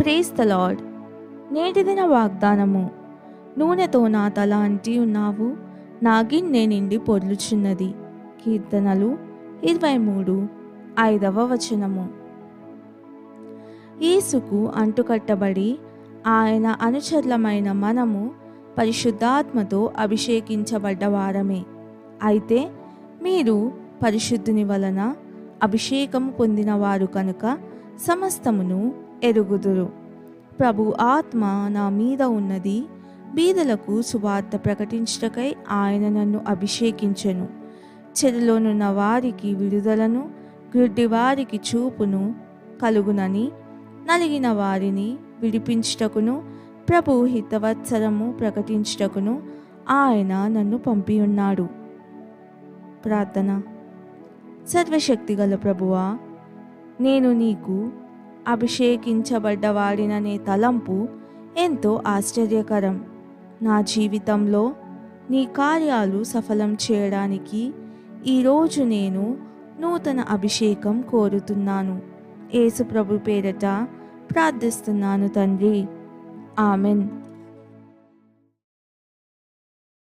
Praise the lord. నేటి దిన వాగ్దానము. నూనెతో నా తల అంటి ఉన్నావు, నా గిన్నె నిండి పొర్లుచున్నది. కీర్తనలు 23:5. యేసుకు అంటుకట్టబడి ఆయన అనుచరులమైన మనము పరిశుద్ధాత్మతో అభిషేకించబడ్డ వారమే. అయితే మీరు పరిశుద్ధుని వలన అభిషేకము పొందినవారు కనుక సమస్తమును ఎరుగుదురు. ప్రభు ఆత్మ నా మీద ఉన్నది, బీదలకు సువార్త ప్రకటించుటకై ఆయన నన్ను అభిషేకించెను. చెరలోనున్న వారికి విడుదలను, గ్రుడ్డి వారికి చూపును కలుగునని, నలిగిన వారిని విడిపించుటకును, ప్రభు హితవత్సరము ప్రకటించుటకును ఆయన నన్ను పంపియున్నాడు. ప్రార్థన. సర్వశక్తిగల ప్రభువా, నేను నీకు అభిషేకించబడ్డవాడిననే తలంపు ఎంతో ఆశ్చర్యకరం. నా జీవితంలో నీ కార్యాలు సఫలం చేయడానికి ఈరోజు నేను నూతన అభిషేకం కోరుతున్నాను. యేసు ప్రభు పేరట ప్రార్థిస్తున్నాను తండ్రి. ఆమెన్.